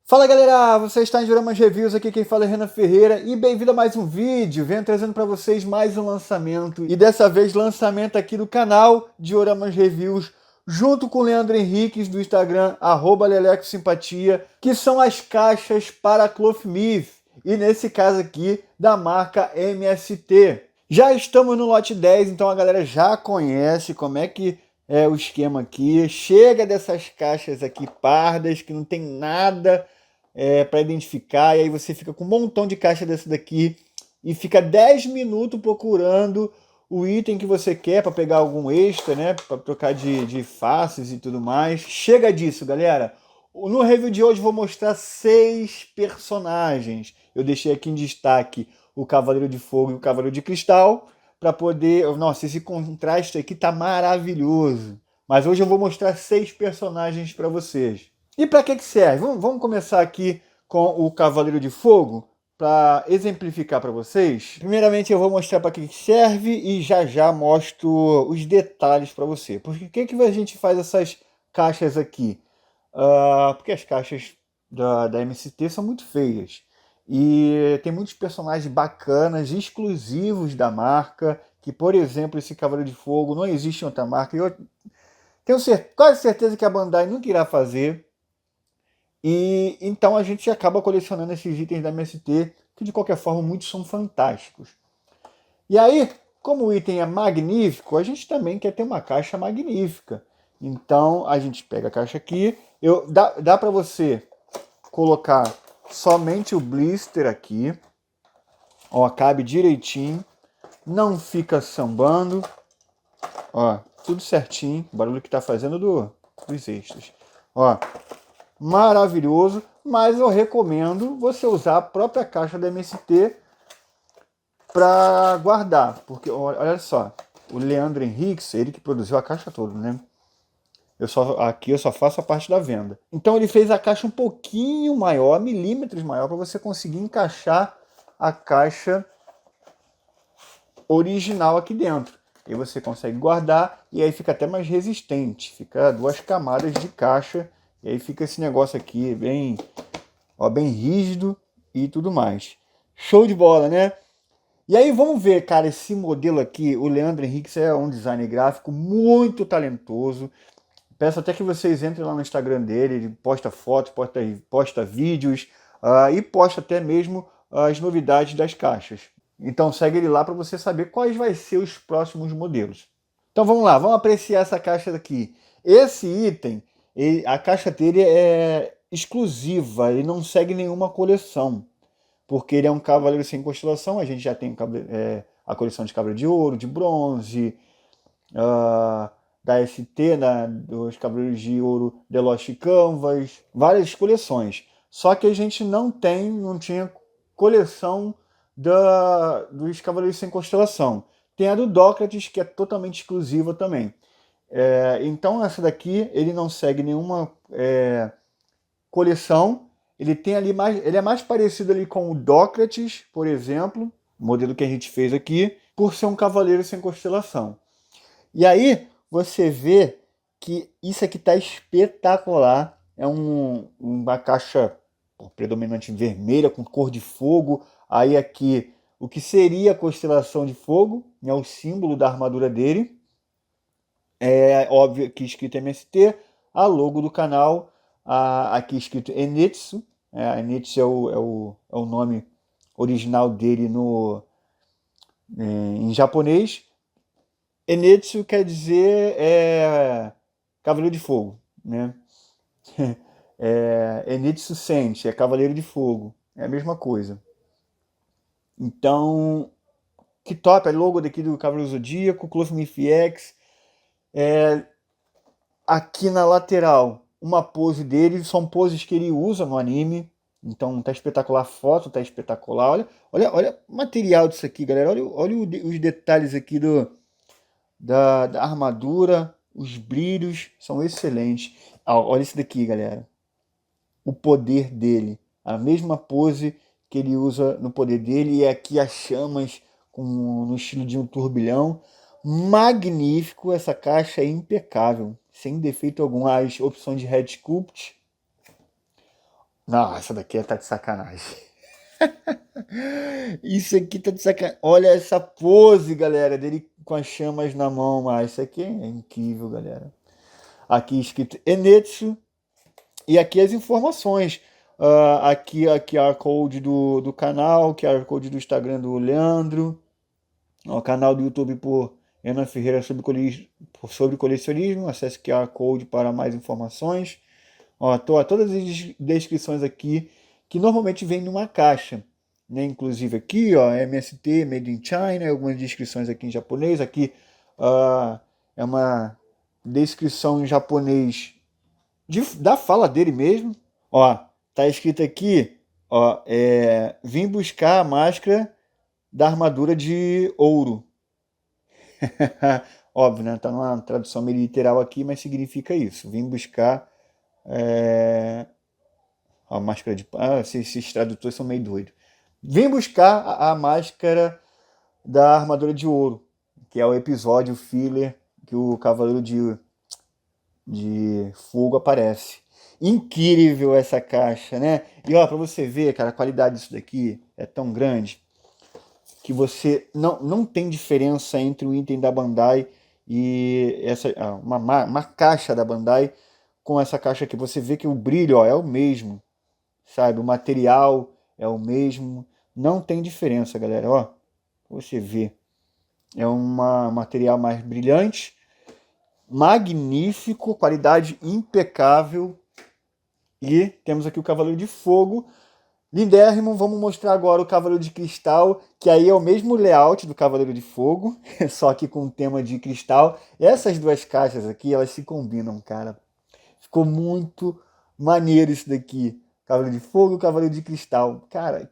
Fala galera, você está em Joramas Reviews, aqui quem fala é Renan Ferreira e bem-vindo a mais um vídeo. Venho trazendo para vocês mais um lançamento e dessa vez lançamento aqui do canal de Joramas Reviews junto com o Leandro Henriques do Instagram, @LelecoSimpatia, que são as caixas para Clothmith e nesse caso aqui da marca MST. Já estamos no lote 10, então a galera já conhece como é que é o esquema aqui. Chega dessas caixas aqui pardas que não tem nada para identificar, e aí você fica com um montão de caixa dessa daqui e fica 10 minutos procurando o item que você quer para pegar algum extra, né? Para trocar de faces e tudo mais. Chega disso, galera. No review de hoje vou mostrar 6 personagens. Eu deixei aqui em destaque o Cavaleiro de Fogo e o Cavaleiro de Cristal para poder... Nossa, esse contraste aqui tá maravilhoso. Mas hoje eu vou mostrar 6 personagens para vocês. E para que serve? Vamos começar aqui com o Cavaleiro de Fogo para exemplificar para vocês. Primeiramente eu vou mostrar para que serve e já mostro os detalhes para você. Por que a gente faz essas caixas aqui? Porque as caixas da MST são muito feias. E tem muitos personagens bacanas, exclusivos da marca, que, por exemplo, esse Cavaleiro de Fogo não existe em outra marca. Eu tenho quase certeza que a Bandai nunca irá fazer. E então a gente acaba colecionando esses itens da MST, que de qualquer forma muitos são fantásticos. E aí, como o item é magnífico, a gente também quer ter uma caixa magnífica. Então a gente pega a caixa aqui, dá para você colocar somente o blister aqui, ó, cabe direitinho, não fica sambando, ó, tudo certinho, o barulho que tá fazendo dos extras, ó, maravilhoso. Mas eu recomendo você usar a própria caixa da MST para guardar, porque olha só, o Leandro Henriques, ele que produziu a caixa toda, né? Aqui eu só faço a parte da venda. Então ele fez a caixa um pouquinho maior, milímetros maior, para você conseguir encaixar a caixa original aqui dentro. E você consegue guardar e aí fica até mais resistente. Fica 2 camadas de caixa e aí fica esse negócio aqui bem, ó, bem rígido e tudo mais. Show de bola, né? E aí vamos ver, cara, esse modelo aqui, o Leandro Henriques é um designer gráfico muito talentoso. Peço até que vocês entrem lá no Instagram dele, ele posta fotos, posta vídeos e posta até mesmo as novidades das caixas. Então segue ele lá para você saber quais vai ser os próximos modelos. Então vamos lá, vamos apreciar essa caixa daqui. Esse item, a caixa dele é exclusiva, ele não segue nenhuma coleção. Porque ele é um cavaleiro sem constelação, a gente já tem a coleção de Cavaleiro de Ouro, de Bronze, da ST, dos Cavaleiros de Ouro The Lost Canvas, várias coleções. Só que a gente não tinha coleção dos Cavaleiros sem Constelação. Tem a do Dócrates, que é totalmente exclusiva também. Então essa daqui, ele não segue nenhuma coleção. Ele é mais parecido ali com o Dócrates, por exemplo, o modelo que a gente fez aqui, por ser um Cavaleiro sem Constelação. E aí você vê que isso aqui está espetacular. É uma caixa predominante vermelha com cor de fogo. Aí aqui o que seria a constelação de fogo, é o símbolo da armadura dele. É óbvio que escrito MST, a logo do canal, aqui escrito Enetsu. Enetsu é o nome original dele em japonês. Enetsu quer dizer Cavaleiro de Fogo, né? Enetsu Sente é Cavaleiro de Fogo, é a mesma coisa. Então, que top, é logo daqui do Cavaleiro Zodíaco, Clothmith X. Aqui na lateral, uma pose dele, são poses que ele usa no anime. Então tá espetacular, a foto tá espetacular. Olha o material disso aqui, galera. Olha os detalhes aqui da armadura, os brilhos são excelentes. Olha isso daqui, galera. O poder dele, a mesma pose que ele usa no poder dele, e aqui as chamas no estilo de um turbilhão. Magnífico, essa caixa é impecável, sem defeito algum. As opções de Head Sculpt, Não, essa daqui tá de sacanagem. Isso aqui tá de sacanagem. Olha essa pose, galera, dele com as chamas na mão. Mas isso aqui é incrível, galera. Aqui escrito Enetsu. E aqui as informações. Aqui a QR Code do canal, QR Code do Instagram do Leandro. O canal do YouTube por Renan Ferreira sobre colecionismo. Acesse QR Code para mais informações. Todas as descrições aqui que normalmente vem numa caixa, né? Inclusive aqui, MST, Made in China, algumas descrições aqui em japonês. Aqui é uma descrição em japonês da fala dele mesmo. Tá escrito aqui, vim buscar a máscara da armadura de ouro. Óbvio, né? Tá numa tradução meio literal aqui, mas significa isso. Vim buscar a máscara de... esses tradutores são meio doidos. Vim buscar a máscara da armadura de ouro, que é o episódio filler que o Cavaleiro de Fogo aparece. Incrível essa caixa, né? E pra você ver, cara, a qualidade disso daqui é tão grande que você não tem diferença entre o item da Bandai e uma caixa da Bandai com essa caixa aqui. Você vê que o brilho é o mesmo, sabe? O material é o mesmo, não tem diferença, galera. Você vê, é um material mais brilhante, magnífico, qualidade impecável. E temos aqui o Cavaleiro de Fogo, lindérrimo. Vamos mostrar agora o Cavaleiro de Cristal, que aí é o mesmo layout do Cavaleiro de Fogo, só que com o tema de cristal. Essas duas caixas aqui, elas se combinam, cara. Ficou muito maneiro isso daqui. Cavaleiro de Fogo e Cavaleiro de Cristal. Cara,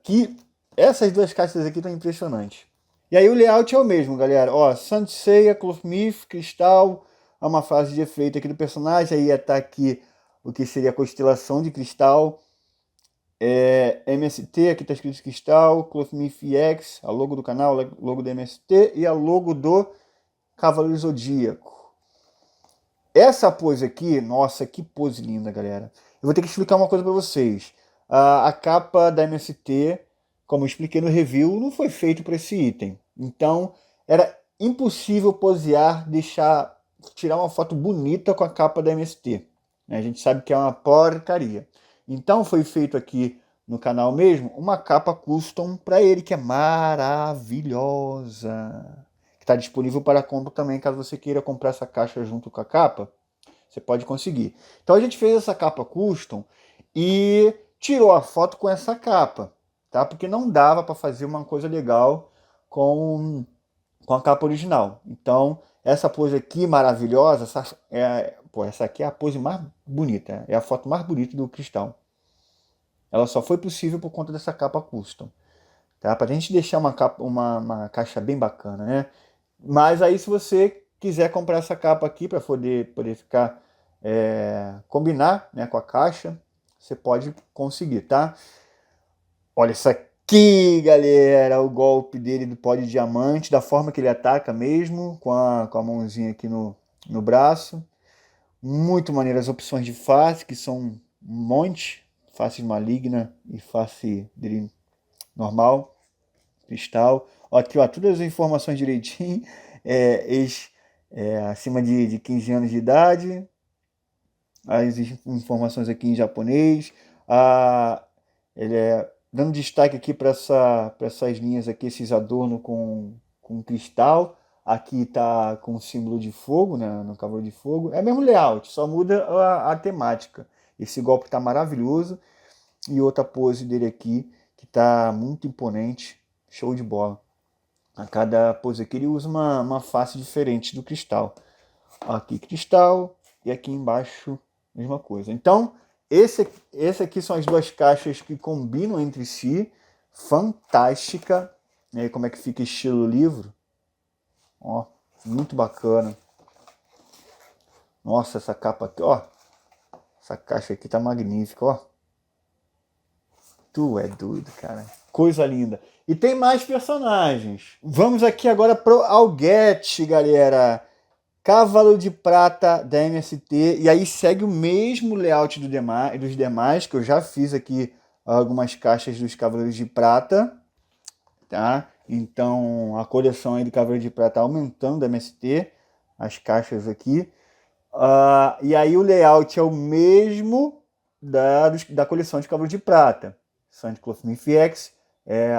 essas duas caixas aqui estão impressionantes. E aí o layout é o mesmo, galera. Sanseiya, Clothmith, Cristal. É uma fase de efeito aqui do personagem. Aí tá aqui o que seria a constelação de cristal. MST, aqui está escrito Cristal, Clothmith X, a logo do canal, a logo do MST e a logo do Cavaleiro Zodíaco. Essa pose aqui, nossa, que pose linda, galera. Eu vou ter que explicar uma coisa para vocês. A capa da MST, como eu expliquei no review, não foi feito para esse item. Então, era impossível posear, tirar uma foto bonita com a capa da MST. A gente sabe que é uma porcaria. Então foi feito aqui no canal mesmo uma capa custom para ele, que é maravilhosa. Que está disponível para compra também, caso você queira comprar essa caixa junto com a capa. Você pode conseguir. Então a gente fez essa capa custom e tirou a foto com essa capa, tá? Porque não dava para fazer uma coisa legal com a capa original. Então essa pose aqui maravilhosa, essa aqui é a pose mais bonita, é a foto mais bonita do Cristal. Ela só foi possível por conta dessa capa custom, tá? Pra gente deixar uma caixa bem bacana, né? Mas aí se você quiser comprar essa capa aqui para poder ficar combinar, né, com a caixa, você pode conseguir, tá? Olha isso aqui, galera, o golpe dele do pó de diamante, da forma que ele ataca mesmo, com a mãozinha aqui no braço. Muito maneiro as opções de face, que são um monte. Face maligna e face dele normal, cristal. Aqui, todas as informações direitinho. Acima de 15 anos de idade. As informações aqui em japonês. Ele dando destaque aqui para essas linhas aqui, esses adornos com cristal. Aqui tá com o símbolo de fogo, né, no Cavaleiro de Fogo. É o mesmo layout, só muda a temática. Esse golpe tá maravilhoso. E outra pose dele aqui, que tá muito imponente. Show de bola. A cada pose aqui ele usa uma face diferente do cristal. Aqui cristal e aqui embaixo mesma coisa. Então, esse aqui são as duas caixas que combinam entre si. Fantástica. E aí como é que fica estilo livro. Muito bacana. Nossa, essa capa aqui, essa caixa aqui tá magnífica, Tu é doido, cara. Coisa linda. E tem mais personagens. Vamos aqui agora pro Algete, galera. Cavalo de Prata da MST, e aí segue o mesmo layout dos demais, que eu já fiz aqui algumas caixas dos Cavaleiros de Prata, tá? Então a coleção aí do Cavaleiro de Prata aumentando da MST, as caixas aqui. E aí o layout é o mesmo da coleção de Cavaleiro de Prata. Sandcloth Myth-X,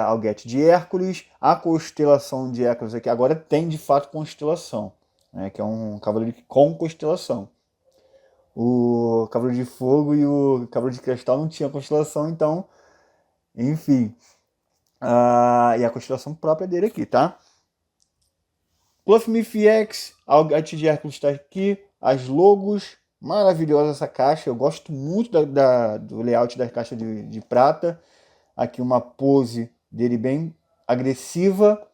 Algete de Hércules, a constelação de Hércules aqui agora tem de fato constelação, né, que é um cavaleiro com constelação. O Cavaleiro de Fogo e o Cavaleiro de Cristal não tinham constelação, então, enfim. E a constelação própria dele aqui, tá? Cloth Myth-X, Algete de Hércules está aqui, as logos, maravilhosa essa caixa, eu gosto muito do layout da caixa de prata. Aqui uma pose dele bem agressiva.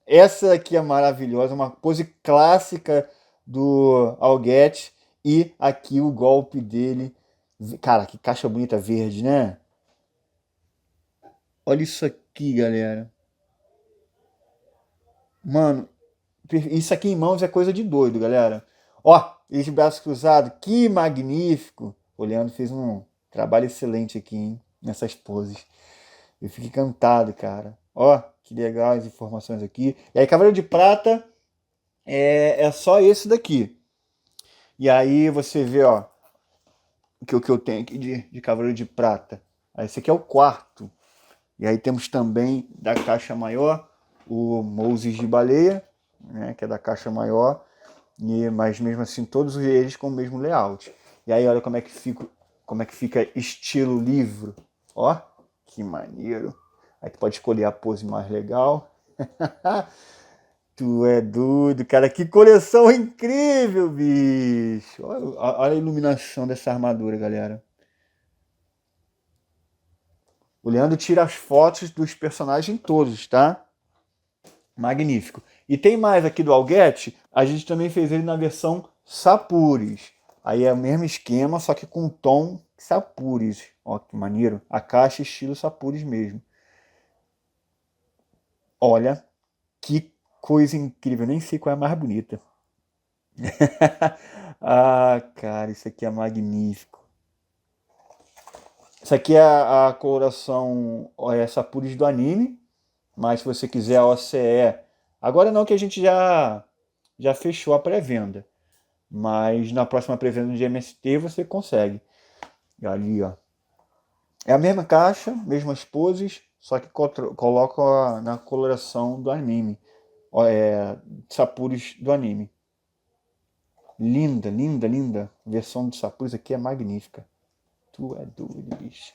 Essa aqui é maravilhosa, uma pose clássica do Algete. E aqui o golpe dele. Cara, que caixa bonita verde, né? Olha isso aqui, galera. Mano, isso aqui em mãos é coisa de doido, galera. Ó, esse braço cruzado, que magnífico. O Leandro fez um trabalho excelente aqui, hein, nessas poses. Eu fico encantado, cara. Ó, que legal as informações aqui. E aí, Cavaleiro de Prata é só esse daqui. E aí você vê, ó, o que eu tenho aqui de Cavaleiro de Prata. Aí, esse aqui é o quarto. E aí temos também da caixa maior o Moses de Baleia, né, que é da caixa maior. Mas mesmo assim, todos eles com o mesmo layout. E aí, olha como é que fica estilo livro. Ó, que maneiro. Aí tu pode escolher a pose mais legal. Tu é doido, cara. Que coleção incrível, bicho. Olha a iluminação dessa armadura, galera. O Leandro tira as fotos dos personagens todos, tá? Magnífico. E tem mais aqui do Algete. A gente também fez ele na versão Sapures. Aí é o mesmo esquema, só que com tom Sapures. Ó, que maneiro. A caixa estilo Sapures mesmo. Olha, que coisa incrível. Nem sei qual é a mais bonita. Cara, isso aqui é magnífico. Isso aqui é a coloração Sapures do anime. Mas se você quiser a OCE... Agora não, que a gente já fechou a pré-venda. Mas na próxima pré-venda de MST você consegue. E ali, ó. É a mesma caixa, mesmas poses, só que coloca na coloração do anime. Sapures do anime. Linda, linda, linda. A versão de Sapures aqui é magnífica. Tu é doido, bicho.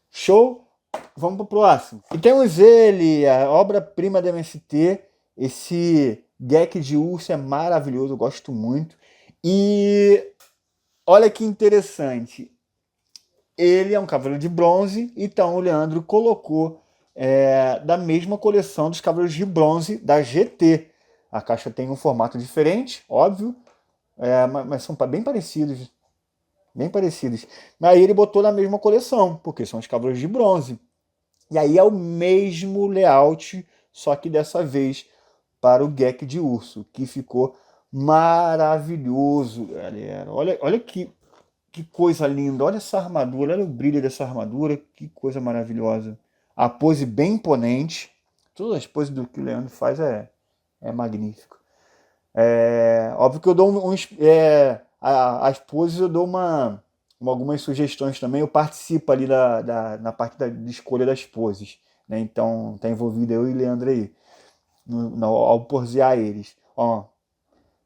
Show! Vamos pro próximo. E temos ele, a obra-prima da MST. Esse Gek de urso é maravilhoso, eu gosto muito. E olha que interessante. Ele é um cavaleiro de bronze, então o Leandro colocou da mesma coleção dos cavaleiros de bronze da GT. A caixa tem um formato diferente, óbvio, mas são bem parecidos. Bem parecidos. Mas aí ele botou na mesma coleção, porque são os cavaleiros de bronze. E aí é o mesmo layout, só que dessa vez para o Gek de urso, que ficou maravilhoso, galera. Olha que coisa linda, olha essa armadura, olha o brilho dessa armadura, que coisa maravilhosa. A pose bem imponente, todas as poses do que o Leandro faz é magnífico. Óbvio que eu dou as poses eu dou algumas sugestões também, eu participo ali na parte de escolha das poses, né? Então tá envolvido eu e o Leandro aí, ao posear eles. Ó,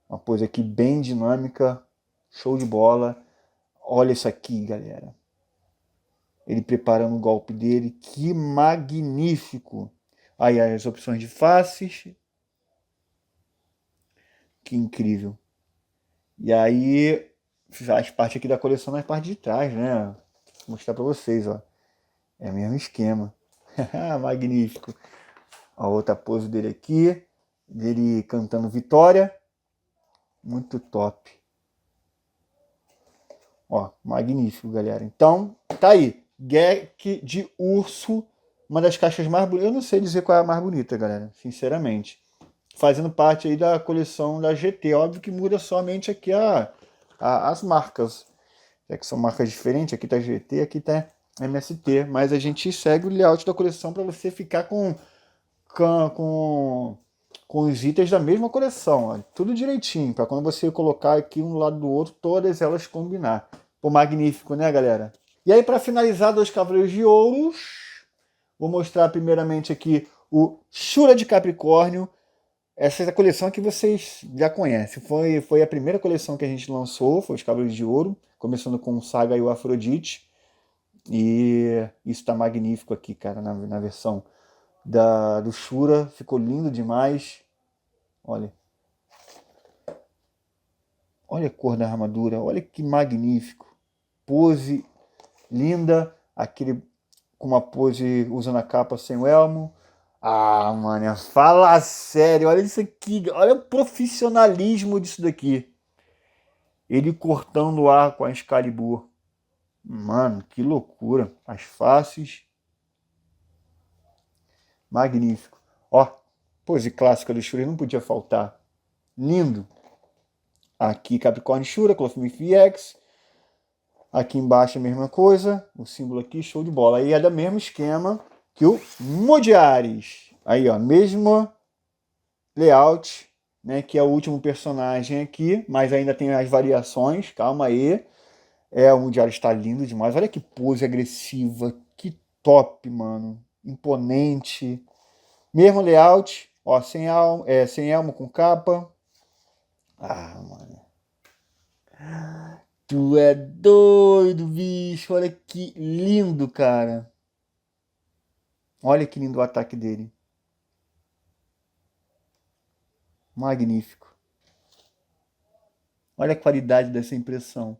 uma pose aqui bem dinâmica, show de bola. Olha isso aqui, galera. Ele preparando o golpe dele. Que magnífico. Aí as opções de faces. Que incrível. E aí faz parte aqui da coleção na parte de trás, né? Vou mostrar pra vocês, ó. É o mesmo esquema. Magnífico. A outra pose dele aqui. Dele cantando Vitória. Muito top. Ó, magnífico, galera. Então, tá aí. Gek de urso. Uma das caixas mais bonitas. Eu não sei dizer qual é a mais bonita, galera. Sinceramente. fazendo parte aí da coleção da GT. Óbvio que muda somente aqui as marcas, já que são marcas diferentes. Aqui tá GT, aqui tá MST, mas a gente segue o layout da coleção para você ficar com, com, com os itens da mesma coleção, ó, tudo direitinho, para quando você colocar aqui um lado do outro, todas elas combinar. Pô, magnífico, né, galera? E aí, para finalizar, dois Cavaleiros de Ouros, vou mostrar primeiramente aqui o Shura de Capricórnio. Essa é a coleção que vocês já conhecem. Foi a primeira coleção que a gente lançou, foi os Cavaleiros de Ouro, começando com o Saga e o Afrodite. E isso tá magnífico aqui, cara, na versão do Shura. Ficou lindo demais. Olha. Olha a cor da armadura. Olha que magnífico. Pose linda. Aquele com uma pose usando a capa sem o elmo. Ah, mano, fala sério. Olha isso aqui. Olha o profissionalismo disso daqui. Ele cortando o ar com a Excalibur. Mano, que loucura. As faces. Magnífico. Ó, pose clássica do Shura não podia faltar. Lindo. Aqui Capricórnio Shura, Clothmith X. Aqui embaixo a mesma coisa. O símbolo aqui, show de bola. Aí é do mesmo esquema que o Modiares. Aí, ó, mesmo layout, né? Que é o último personagem aqui, mas ainda tem as variações. Calma aí. O Modiares está lindo demais. Olha que pose agressiva. Que top, mano. Imponente. Mesmo layout. Ó, sem elmo com capa. Ah, mano. Tu é doido, bicho. Olha que lindo, cara. Olha que lindo o ataque dele. Magnífico. Olha a qualidade dessa impressão.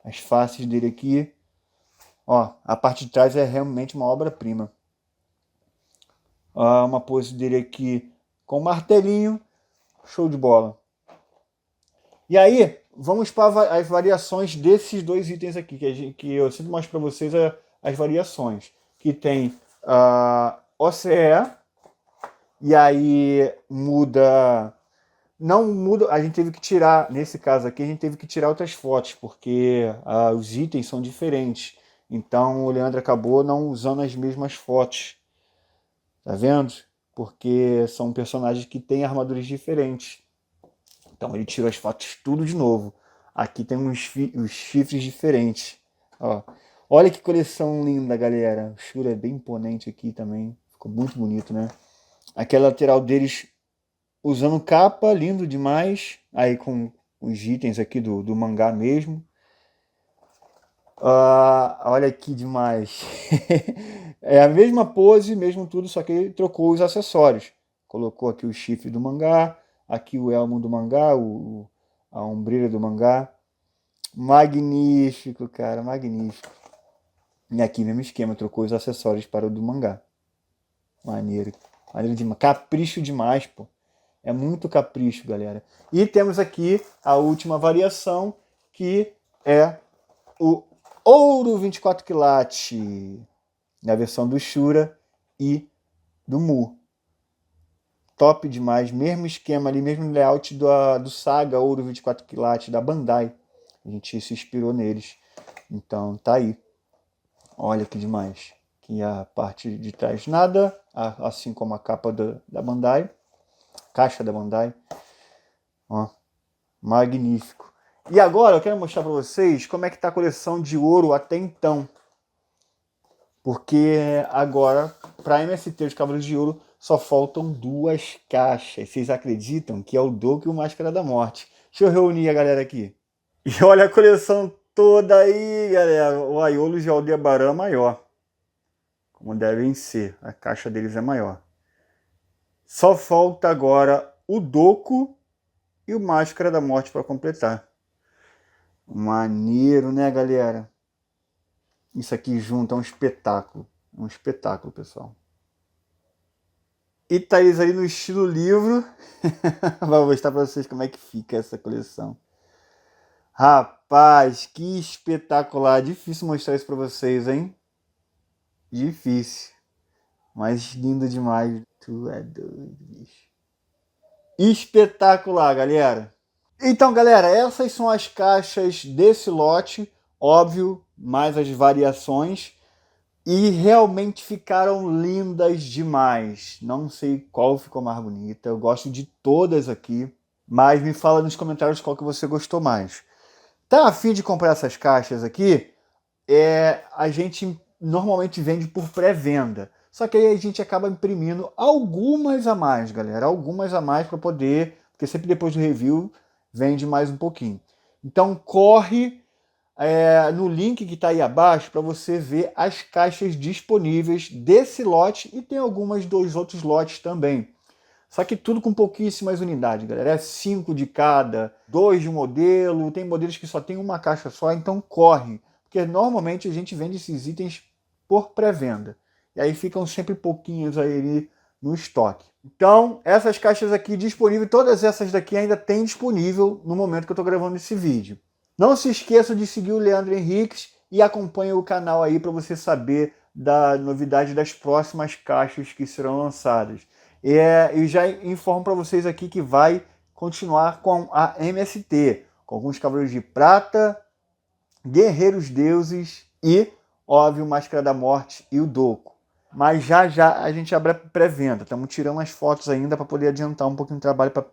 As faces dele aqui. Ó, a parte de trás é realmente uma obra-prima. Uma pose dele aqui com martelinho. Show de bola. E aí, vamos para as variações desses dois itens aqui, que eu sempre mostro para vocês as variações. Que tem OCE, e aí muda... Não muda, a gente teve que tirar, nesse caso aqui, a gente teve que tirar outras fotos, porque os itens são diferentes. Então o Leandro acabou não usando as mesmas fotos. Tá vendo? Porque são personagens que têm armaduras diferentes. Então ele tirou as fotos tudo de novo. Aqui tem os chifres diferentes. Ó. Olha que coleção linda, galera. O Shura é bem imponente aqui também. Ficou muito bonito, né? Aqui a lateral deles usando capa, lindo demais. Aí com os itens aqui do mangá mesmo. Olha que demais. É a mesma pose, mesmo tudo, só que ele trocou os acessórios. Colocou aqui o chifre do mangá, aqui o elmo do mangá, a ombreira do mangá. Magnífico, cara, magnífico. E aqui mesmo esquema, trocou os acessórios para o do mangá. Maneiro. Maneiro demais. Capricho demais, pô. É muito capricho, galera. E temos aqui a última variação, que é o Ouro 24 quilates, na versão do Shura e do Mu. Top demais, mesmo esquema ali, mesmo layout do Saga Ouro 24 quilates da Bandai. A gente se inspirou neles. Então tá aí. Olha que demais. Aqui a parte de trás nada, assim como a capa da Bandai. Caixa da Bandai. Ó, magnífico. E agora eu quero mostrar para vocês como é que está a coleção de ouro até então. Porque agora, para MST, os Cavaleiros de Ouro, só faltam 2 caixas. Vocês acreditam que é o Doku e o Máscara da Morte? Deixa eu reunir a galera aqui. E olha a coleção toda aí, galera. O Aiolos e o Aldebaran é maior. Como devem ser. A caixa deles é maior. Só falta agora o Doku e o Máscara da Morte para completar. Maneiro, né, galera? Isso aqui junto é um espetáculo. É um espetáculo, pessoal. E tá eles aí no estilo livro. Vou mostrar pra vocês como é que fica essa coleção. Rapaz, que espetacular. Difícil mostrar isso pra vocês, hein? Difícil. Mas lindo demais. Tu é doido, bicho. Espetacular, galera! Então, galera, essas são as caixas desse lote, óbvio, mais as variações, e realmente ficaram lindas demais. Não sei qual ficou mais bonita, eu gosto de todas aqui, mas me fala nos comentários qual que você gostou mais. Tá a fim de comprar essas caixas aqui? A gente normalmente vende por pré-venda. Só que aí a gente acaba imprimindo algumas a mais, galera. Algumas a mais para poder... Porque sempre depois do review vende mais um pouquinho. Então corre no link que está aí abaixo para você ver as caixas disponíveis desse lote. E tem algumas dos outros lotes também. Só que tudo com pouquíssimas unidades, galera. É 5 de cada, 2 de um modelo. Tem modelos que só tem uma caixa só, então corre. Porque normalmente a gente vende esses itens por pré-venda. E aí ficam sempre pouquinhos aí no estoque. Então, essas caixas aqui disponíveis, todas essas daqui ainda tem disponível no momento que eu estou gravando esse vídeo. Não se esqueça de seguir o Leandro Henriques e acompanhe o canal aí para você saber da novidade das próximas caixas que serão lançadas. E já informo para vocês aqui que vai continuar com a MST, com alguns Cavaleiros de Prata, Guerreiros Deuses e, óbvio, Máscara da Morte e o Doco. Mas já a gente abre a pré-venda. Estamos tirando as fotos ainda para poder adiantar um pouquinho do trabalho para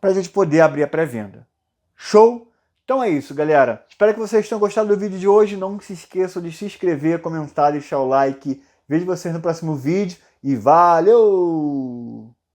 a gente poder abrir a pré-venda. Show? Então é isso, galera. Espero que vocês tenham gostado do vídeo de hoje. Não se esqueçam de se inscrever, comentar, deixar o like. Vejo vocês no próximo vídeo e valeu!